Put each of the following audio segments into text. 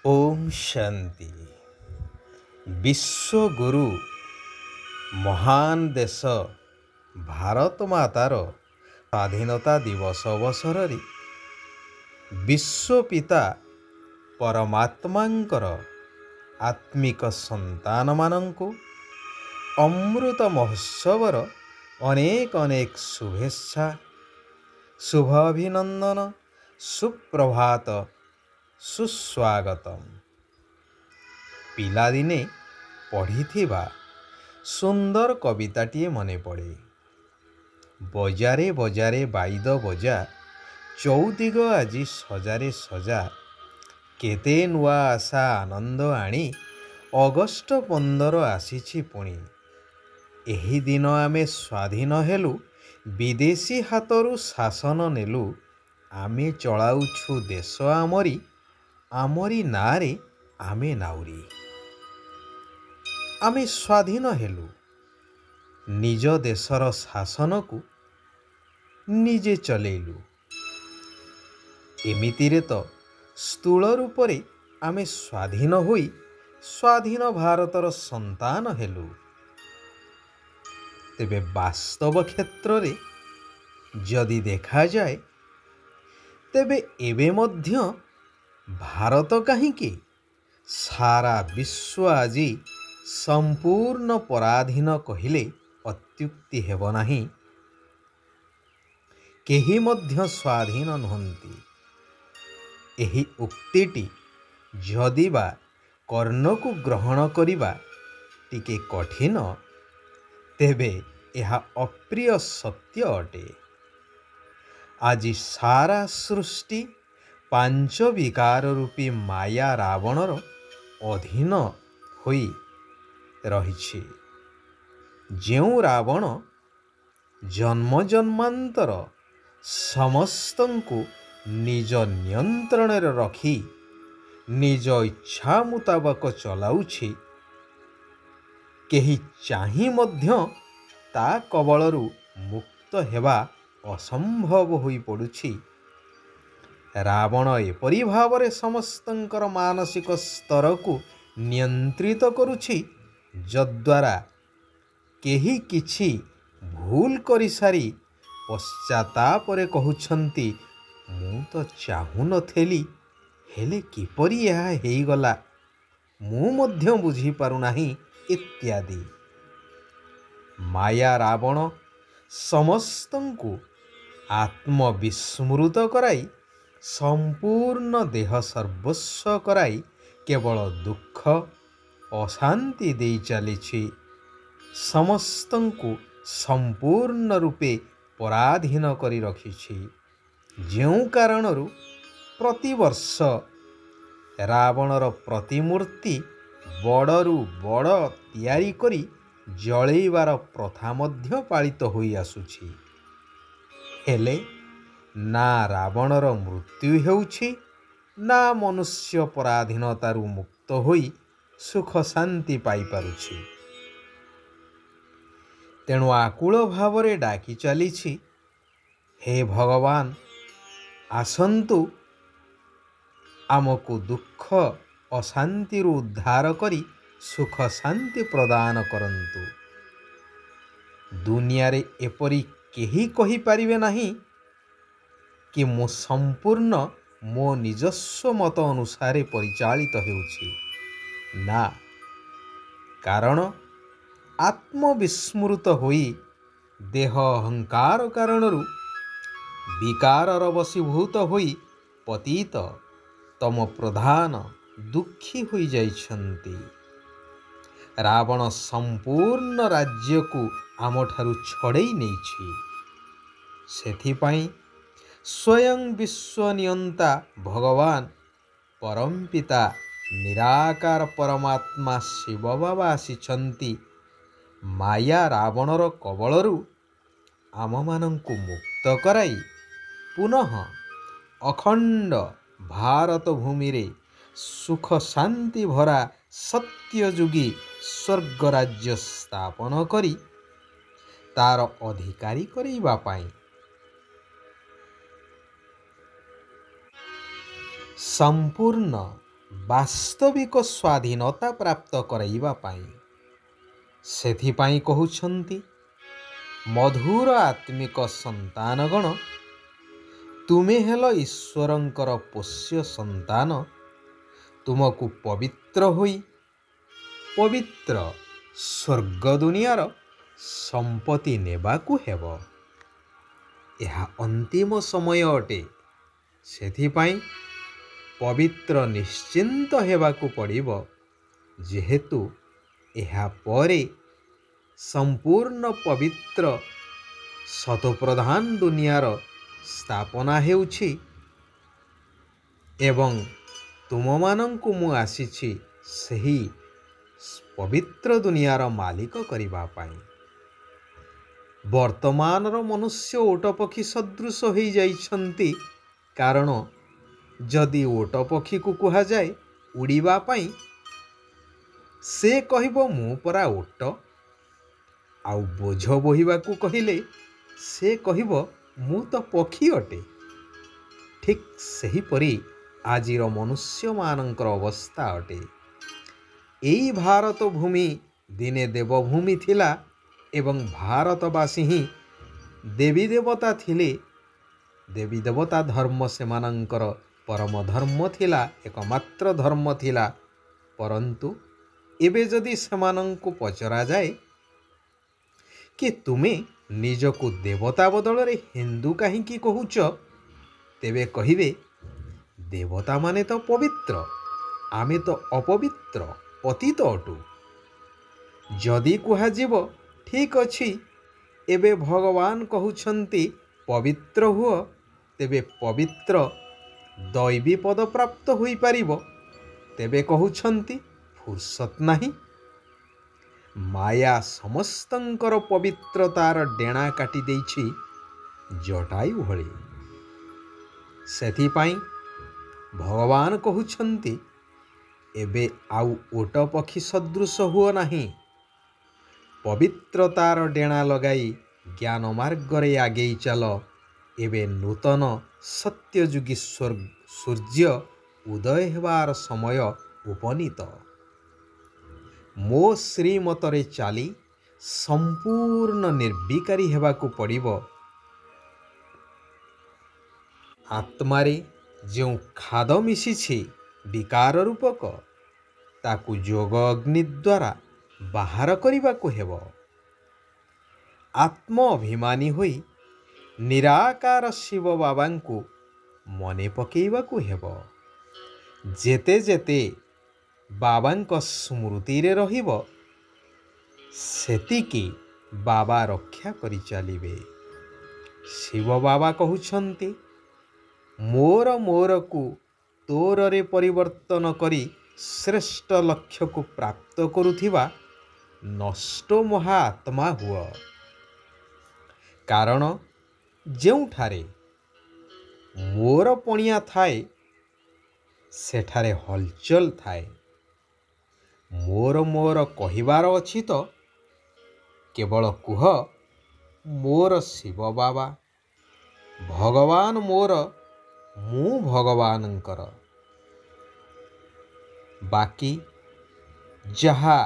ओम शांति। विश्वगुरु महान देश भारत मातार स्वाधीनता दिवस अवसर रे विश्वपिता परमात्मांकर आत्मिक संतान मानंकु अमृत महोत्सवर अनेक अनेक शुभेच्छा, शुभ अभिनंदन, सुप्रभात, सुस्वागतम। पिलादिने पढ़िथिबा सुंदर कविताटिए मने पड़े। बजारे बजारे बाइद बजा, चौदिग आजी सजारे सजा, केते नुआ आशा आनंद आनी, अगस्ट 15 आसीछि पुणी। एही दिन आमे स्वाधीन हेलु, विदेशी हातरु शासन नेलु, आमे चलाउछु देश आमरी, आमरी नारे आमे नाउरी। आमे स्वाधीन हेलु, निज देशर शासन को निजे चलेलु। एमितिरे तो स्थूल रूपरे आमे स्वाधीन होई स्वाधीन भारतर संतान हेलु। तेबे वास्तव क्षेत्र रे जदि देखा जाए, तेबे एबे मध्य भारत कहीं सारा विश्व आजी संपूर्ण पराधीन कहिले अत्युक्ति हेब नहीं। केही मध्य स्वाधीन नुहंती। एही उक्तिटी जदिबा कर्ण को ग्रहण करिबा टिके कठिन, तेबे यह अप्रिय सत्य अटे। आज सारा सृष्टि पांच विकार रूपी माया रावणर अधीन होई रहिछि। जेउ रावण जन्म जन्मांतर समस्तंकु निज नियंत्रण रे रखी निज इच्छा मुताबक चलाउछि, केही चाही मध्य ता कबलरू मुक्त हेबा असंभव होई पड़ुछि। रावण एपरि भावरे समस्तंकर मानसिक स्तर को नियंत्रित करुछि, जद्वारा केही किछि भूल करि सारी पश्चातापरे कहउछंती, मु तो चाहू नथेली, हेले किपरि यह हेइगला, मु मध्य बुझी पारु नाही, इत्यादि। माया रावण समस्तंकु आत्मविस्मृत कराई संपूर्ण देह सर्वस्व कराई केवल दुख अशांति दे चलीछि। समस्तंकु संपूर्ण रूपे पराधीन करी रखिछि। जेउ कारणरू प्रतिवर्ष रावणर प्रतिमूर्ति बड़रू बड़ तैयारी करी जळेइबार प्रथा मध्य पालित होई आसुछि। हेले ना रावणर मृत्यु हेउछि, ना मनुष्य पराधीनतारू मुक्त होई सुख शांति पाई पारुछि। तेणु आकुल भावरे डाकी चलीछि, हे भगवान आसंतु आमको दुख अशांति उद्धार करी सुख शांति प्रदान करंतु। दुनिया रे एपरी केही कहि पारिबे नाही कि मो संपूर्ण मो निजस्व मत अनुसारे परिचालित हेउछि। ना, कारण आत्मविस्मृत होई देह अहंकार कारणरू विकारर वशीभूत होई पतित तम प्रधान दुखी होई जाइछंती। रावण संपूर्ण राज्य को आमठारु छड़ेई नेछि। सेथिपाई स्वयं विश्वनियंता भगवान परमपिता निराकार परमात्मा शिव बाबा आसिछंती माया रावणर कबलरू आम मानंकु मुक्त कराई पुनः अखंड भारत भूमि रे सुख शांति भरा सत्ययुगी स्वर्ग राज्य स्थापन करी तार अधिकारी करैबा पाई संपूर्ण ବାସ୍ତବିକ ସ୍ୱାଧୀନତା ପ୍ରାପ୍ତ କରାଇବା ପାଇଁ। ସେଥିପାଇଁ କହୁଛନ୍ତି, ମଧୁର ଆତ୍ମିକ ସନ୍ତାନଗଣ, ତୁମେ ହେଲ ଈଶ୍ୱରଙ୍କର ପୋଷ୍ୟ ସନ୍ତାନ। ତୁମକୁ ପବିତ୍ର ହୋଇ ପବିତ୍ର ସ୍ୱର୍ଗ ଦୁନିଆର ସମ୍ପତ୍ତି ନେବାକୁ ହେବ। ଏହା ଅନ୍ତିମ ସମୟ ଅଟେ। ସେଥିପାଇଁ ପବିତ୍ର ନିଶ୍ଚିନ୍ତ ହେବାକୁ ପଡ଼ିବ, ଯେହେତୁ ଏହା ପରେ ସମ୍ପୂର୍ଣ୍ଣ ପବିତ୍ର ଶତପ୍ରଧାନ ଦୁନିଆର ସ୍ଥାପନା ହେଉଛି ଏବଂ ତୁମମାନଙ୍କୁ ମୁଁ ଆସିଛି ସେହି ପବିତ୍ର ଦୁନିଆର ମାଲିକ କରିବା ପାଇଁ। ବର୍ତ୍ତମାନର ମନୁଷ୍ୟ ଓଟପକ୍ଷୀ ସଦୃଶ ହୋଇଯାଇଛନ୍ତି, କାରଣ ଯଦି ଓଟପକ୍ଷୀକୁ କୁହାଯାଏ ଉଡ଼ିବା ପାଇଁ, ସେ କହିବ ମୁଁ ପରା ଓଟ। ଆଉ ବୋଝ ବୋହିବାକୁ କହିଲେ ସେ କହିବ ମୁଁ ତ ପକ୍ଷୀ ଅଟେ। ଠିକ୍ ସେହିପରି ଆଜିର ମନୁଷ୍ୟମାନଙ୍କର ଅବସ୍ଥା ଅଟେ। ଏଇ ଭାରତ ଭୂମି ଦିନେ ଦେବଭୂମି ଥିଲା ଏବଂ ଭାରତବାସୀ ହିଁ ଦେବୀ ଦେବତା ଥିଲେ। ଦେବୀ ଦେବତା ଧର୍ମ ସେମାନଙ୍କର ପରମ ଧର୍ମ ଥିଲା, ଏକମାତ୍ର ଧର୍ମ ଥିଲା। ପରନ୍ତୁ ଏବେ ଯଦି ସେମାନଙ୍କୁ ପଚରାଯାଏ କି ତୁମେ ନିଜକୁ ଦେବତା ବଦଳରେ ହିନ୍ଦୁ କାହିଁକି କହୁଛ, ତେବେ କହିବେ ଦେବତାମାନେ ତ ପବିତ୍ର, ଆମେ ତ ଅପବିତ୍ର ପତିତ ଅଟୁ। ଯଦି କୁହାଯିବ ଠିକ୍ ଅଛି, ଏବେ ଭଗବାନ କହୁଛନ୍ତି ପବିତ୍ର ହୁଅ, ତେବେ ପବିତ୍ର ଦୈବୀ ପଦ ପ୍ରାପ୍ତ ହୋଇପାରିବ, ତେବେ କହୁଛନ୍ତି ଫୁର୍ସତ ନାହିଁ। ମାୟା ସମସ୍ତଙ୍କର ପବିତ୍ରତାର ଡେଣା କାଟି ଦେଇଛି ଜଟାୟୁ ଭଳି। ସେଥିପାଇଁ ଭଗବାନ କହୁଛନ୍ତି ଏବେ ଆଉ ଓଟ ପକ୍ଷୀ ସଦୃଶ ହୁଅ ନାହିଁ। ପବିତ୍ରତାର ଡେଣା ଲଗାଇ ଜ୍ଞାନ ମାର୍ଗରେ ଆଗେଇ ଚାଲ। ଏବେ ନୂତନ ସତ୍ୟଯୁଗୀ ସୂର୍ଯ୍ୟ ଉଦୟ ହେବାର ସମୟ ଉପନୀତ। ମୋ ଶ୍ରୀମତରେ ଚାଲି ସମ୍ପୂର୍ଣ୍ଣ ନିର୍ବିକାରୀ ହେବାକୁ ପଡ଼ିବ। ଆତ୍ମାରେ ଯେଉଁ ଖାଦ ମିଶିଛି ବିକାର ରୂପକ, ତାକୁ ଯୋଗ ଅଗ୍ନି ଦ୍ୱାରା ବାହାର କରିବାକୁ ହେବ। ଆତ୍ମ ଅଭିମାନୀ ହୋଇ ନିରାକାର ଶିବ ବାବାଙ୍କୁ ମନେ ପକାଇବାକୁ ହେବ। ଯେତେ ଯେତେ ବାବାଙ୍କ ସ୍ମୃତିରେ ରହିବ, ସେତିକି ବାବା ରକ୍ଷା କରି ଚାଲିବେ। ଶିବ ବାବା କହୁଛନ୍ତି, ମୋର ମୋରକୁ ତୋରରେ ପରିବର୍ତ୍ତନ କରି ଶ୍ରେଷ୍ଠ ଲକ୍ଷ୍ୟକୁ ପ୍ରାପ୍ତ କରୁଥିବା ନଷ୍ଟ ମହାଆତ୍ମା ହୁଅ। କାରଣ ଯେଉଁଠାରେ ମୋର ପଣିଆ ଥାଏ, ସେଠାରେ ହଲଚଲ ଥାଏ। ମୋର ମୋର କହିବାର ଅଛି ତ କେବଳ କୁହ ମୋର ଶିବ ବାବା, ଭଗବାନ ମୋର, ମୁଁ ଭଗବାନଙ୍କର। ବାକି ଯାହା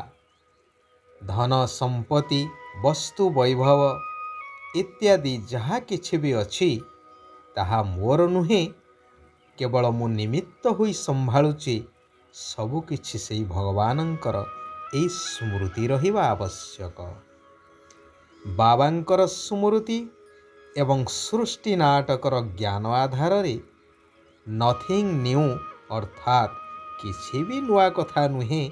ଧନ ସମ୍ପତ୍ତି, ବସ୍ତୁ ବୈଭବ ଇତ୍ୟାଦି ଯାହା କିଛି ବି ଅଛି, ତାହା ମୋର ନୁହେଁ। କେବଳ ମୁଁ ନିମିତ୍ତ ହୋଇ ସମ୍ଭାଳୁଛି। ସବୁକିଛି ସେଇ ଭଗବାନଙ୍କର। ଏହି ସ୍ମୃତି ରହିବା ଆବଶ୍ୟକ। ବାବାଙ୍କର ସ୍ମୃତି ଏବଂ ସୃଷ୍ଟି ନାଟକର ଜ୍ଞାନ ଆଧାରରେ ନଥିଂ ନ୍ୟୁ ଅର୍ଥାତ୍ କିଛି ବି ନୂଆ କଥା ନୁହେଁ,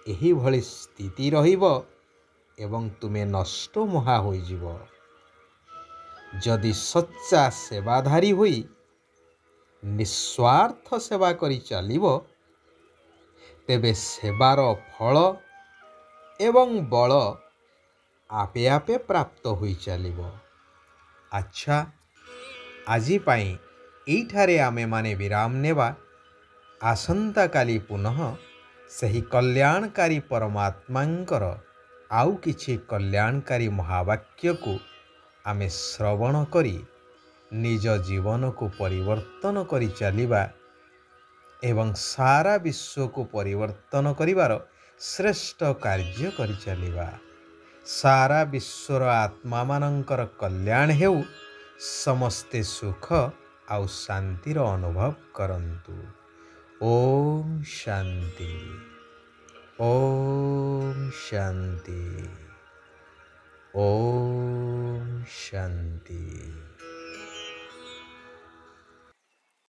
ଏହିଭଳି ସ୍ଥିତି ରହିବ ଏବଂ ତୁମେ ନଷ୍ଟ ମହା ହୋଇଯିବ। ଯଦି ସଚ୍ଚା ସେବାଧାରୀ ହୋଇ ନିଃସ୍ୱାର୍ଥ ସେବା କରି ଚାଲିବ, ତେବେ ସେବାର ଫଳ ଏବଂ ବଳ ଆପେ ଆପେ ପ୍ରାପ୍ତ ହୋଇ ଚାଲିବ। ଆଚ୍ଛା, ଆଜି ପାଇଁ ଏଇଠାରେ ଆମେମାନେ ବିରାମ ନେବା। ଆସନ୍ତାକାଲି ପୁନଃ ସେହି କଲ୍ୟାଣକାରୀ ପରମାତ୍ମାଙ୍କର ଆଉ କିଛି କଲ୍ୟାଣକାରୀ ମହାବାକ୍ୟକୁ ଆମେ ଶ୍ରବଣ କରି ନିଜ ଜୀବନକୁ ପରିବର୍ତ୍ତନ କରି ଚାଲିବା। ଏବଂ ସାରା ବିଶ୍ୱକୁ ପରିବର୍ତ୍ତନ କରିବାର ଶ୍ରେଷ୍ଠ କାର୍ଯ୍ୟ କରିଚାଲିବା। ସାରା ବିଶ୍ୱର ଆତ୍ମାମାନଙ୍କର କଲ୍ୟାଣ ହେଉ। ସମସ୍ତେ ସୁଖ ଆଉ ଶାନ୍ତିର ଅନୁଭବ କରନ୍ତୁ। ଓମ୍ ଶାନ୍ତି। ଓମ୍ ଶାନ୍ତି। ଓମ୍ ଶାନ୍ତି।